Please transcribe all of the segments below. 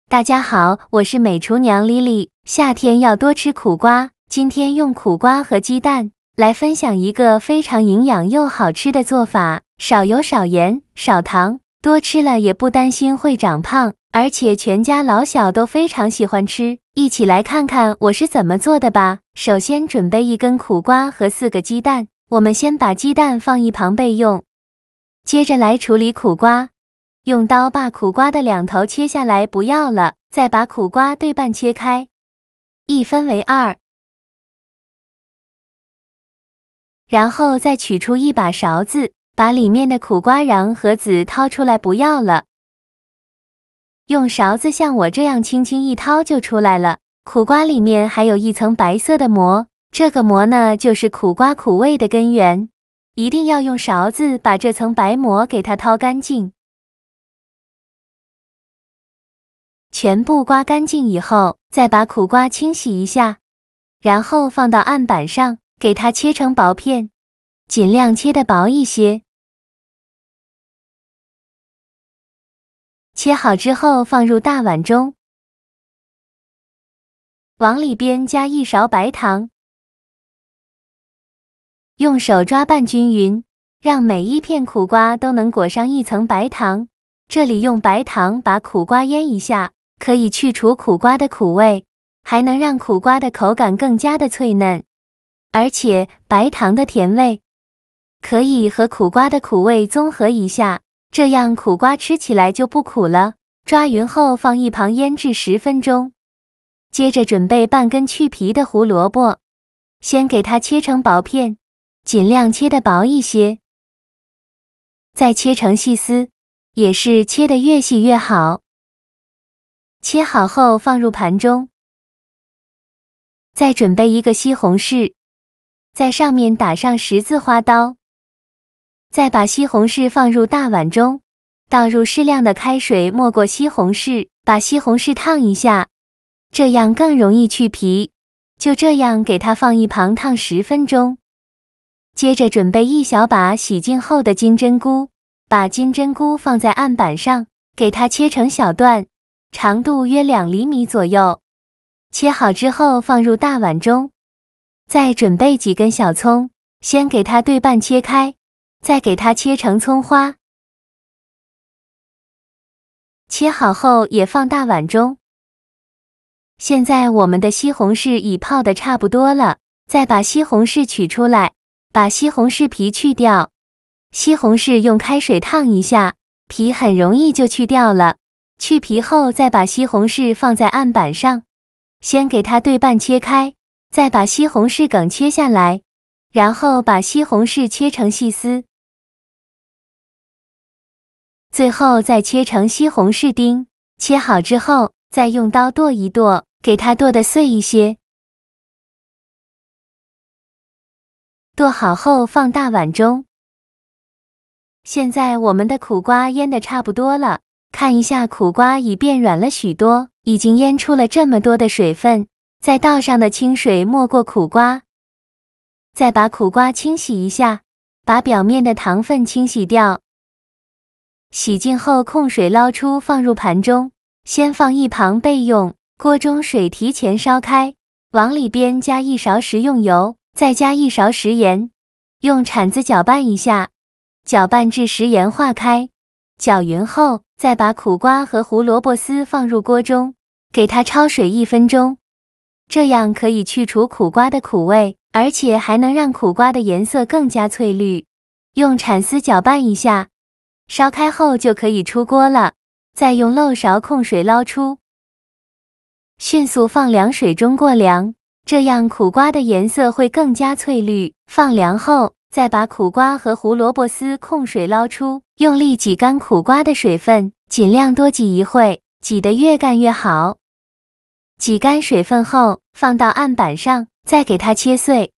大家好，我是美厨娘 Lily。夏天要多吃苦瓜，今天用苦瓜和鸡蛋来分享一个非常营养又好吃的做法，少油少盐少糖，多吃了也不担心会长胖，而且全家老小都非常喜欢吃。一起来看看我是怎么做的吧。首先准备1根苦瓜和4个鸡蛋，我们先把鸡蛋放一旁备用。接着来处理苦瓜。用刀把苦瓜的2头切下来，不要了，再把苦瓜对半切开，1分为2，然后再取出一把勺子，把里面的苦瓜瓤和籽掏出来，不要了。用勺子像我这样轻轻一掏就出来了。苦瓜里面还有一层白色的膜，这个膜呢就是苦瓜苦味的根源，一定要用勺子把这层白膜给它掏干净。全部刮干净以后，再把苦瓜清洗一下，然后放到案板上，给它切成薄片，尽量切得薄一些。切好之后放入大碗中，往里边加1勺白糖，用手抓拌均匀，让每一片苦瓜都能裹上一层白糖。这里用白糖把苦瓜腌一下，可以去除苦瓜的苦味，还能让苦瓜的口感更加的脆嫩，而且白糖的甜味可以和苦瓜的苦味综合一下，这样苦瓜吃起来就不苦了。抓匀后放一旁腌制10分钟。接着准备半根去皮的胡萝卜，先给它切成薄片，尽量切得薄一些，再切成细丝，也是切得越细越好。切好后放入盘中，再准备1个西红柿，在上面打上10字花刀，再把西红柿放入大碗中，倒入适量的开水没过西红柿，把西红柿烫一下，这样更容易去皮。就这样给它放一旁烫10分钟。接着准备1小把洗净后的金针菇，把金针菇放在案板上，给它切成小段，长度约2厘米左右。切好之后放入大碗中，再准备几根小葱，先给它对半切开，再给它切成葱花。切好后也放大碗中。现在我们的西红柿已泡得差不多了，再把西红柿取出来，把西红柿皮去掉。西红柿用开水烫一下，皮很容易就去掉了。去皮后再把西红柿放在案板上，先给它对半切开，再把西红柿梗切下来，然后把西红柿切成细丝，最后再切成西红柿丁。切好之后再用刀剁一剁，给它剁得碎一些。剁好后放大碗中。现在我们的苦瓜腌得差不多了，看一下苦瓜已变软了许多，已经腌出了这么多的水分。再倒上的清水没过苦瓜，再把苦瓜清洗一下，把表面的糖分清洗掉。洗净后控水捞出，放入盘中，先放一旁备用。锅中水提前烧开，往里边加1勺食用油，再加1勺食盐，用铲子搅拌一下，搅拌至食盐化开。搅匀后，再把苦瓜和胡萝卜丝放入锅中，给它焯水1分钟，这样可以去除苦瓜的苦味，而且还能让苦瓜的颜色更加翠绿。用铲丝搅拌一下，烧开后就可以出锅了，再用漏勺控水捞出，迅速放凉水中过凉，这样苦瓜的颜色会更加翠绿。放凉后，再把苦瓜和胡萝卜丝控水捞出，用力挤干苦瓜的水分，尽量多挤一会，挤得越干越好。挤干水分后，放到案板上，再给它切碎。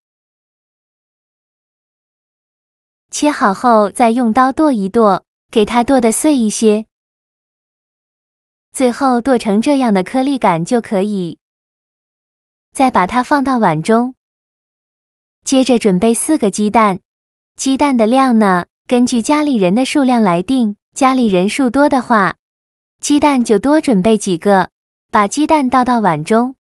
切好后再用刀剁一剁，给它剁得碎一些，最后剁成这样的颗粒感就可以。再把它放到碗中。接着准备4个鸡蛋，鸡蛋的量呢，根据家里人的数量来定，家里人数多的话，鸡蛋就多准备几个，把鸡蛋倒到碗中，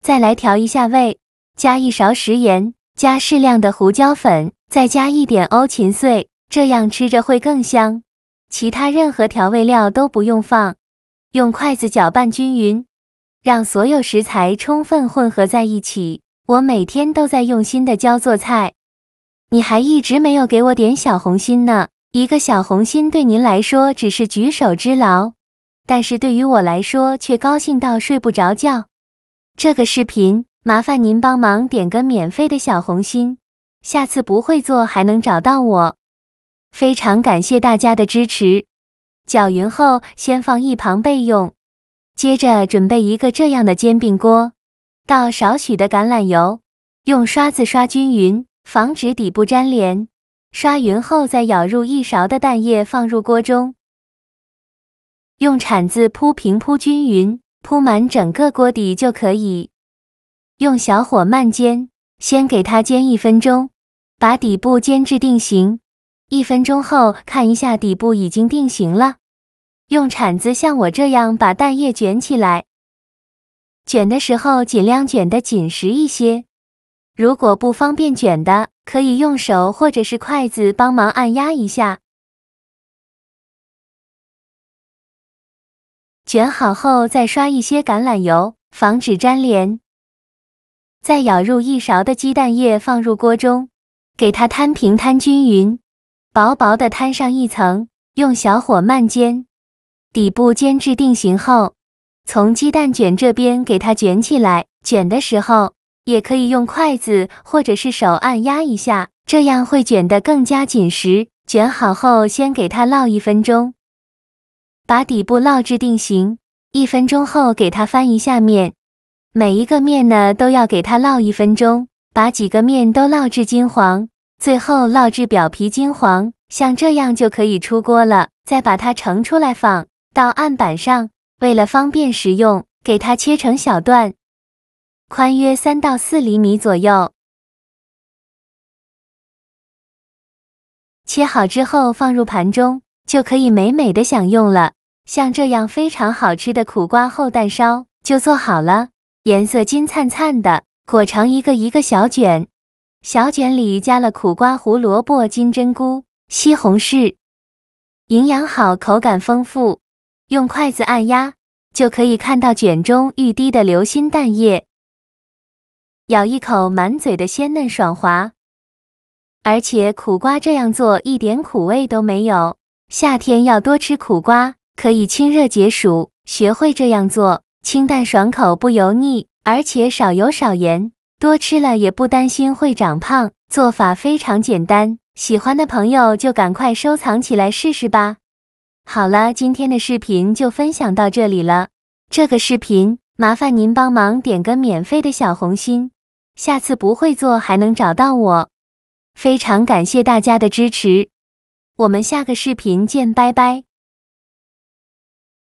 再来调一下味，加1勺食盐，加适量的胡椒粉，再加1点欧芹碎，这样吃着会更香。其他任何调味料都不用放，用筷子搅拌均匀，让所有食材充分混合在一起。我每天都在用心的教做菜，你还一直没有给我点小红心呢。一个小红心对您来说只是举手之劳，但是对于我来说却高兴到睡不着觉。这个视频麻烦您帮忙点个免费的小红心，下次不会做还能找到我。非常感谢大家的支持。搅匀后先放一旁备用，接着准备一个这样的煎饼锅，倒少许的橄榄油，用刷子刷均匀，防止底部粘连。刷匀后再舀入1勺的蛋液放入锅中，用铲子铺平铺均匀，铺满整个锅底就可以。用小火慢煎，先给它煎1分钟，把底部煎至定型。1分钟后看一下底部已经定型了，用铲子像我这样把蛋液卷起来。卷的时候尽量卷得紧实一些，如果不方便卷的，可以用手或者是筷子帮忙按压一下。卷好后再刷一些橄榄油，防止粘连。再舀入1勺的鸡蛋液放入锅中，给它摊平摊均匀，薄薄的摊上一层，用小火慢煎。底部煎至定型后，从鸡蛋卷这边给它卷起来，卷的时候也可以用筷子或者是手按压一下，这样会卷得更加紧实。卷好后先给它烙1分钟，把底部烙至定型。1分钟后给它翻一下面，每一个面呢都要给它烙1分钟，把几个面都烙至金黄，最后烙至表皮金黄，像这样就可以出锅了。再把它盛出来放到案板上，为了方便食用，给它切成小段，宽约3到4厘米左右。切好之后放入盘中，就可以美美的享用了。像这样非常好吃的苦瓜厚蛋烧就做好了，颜色金灿灿的，裹成一个一个小卷。小卷里加了苦瓜、胡萝卜、金针菇、西红柿，营养好，口感丰富。用筷子按压，就可以看到卷中欲滴的流心蛋液，咬一口满嘴的鲜嫩爽滑。而且苦瓜这样做一点苦味都没有，夏天要多吃苦瓜，可以清热解暑。学会这样做，清淡爽口不油腻，而且少油少盐，多吃了也不担心会长胖。做法非常简单，喜欢的朋友就赶快收藏起来试试吧。好了，今天的视频就分享到这里了。这个视频麻烦您帮忙点个免费的小红心，下次不会做还能找到我。非常感谢大家的支持，我们下个视频见，拜拜。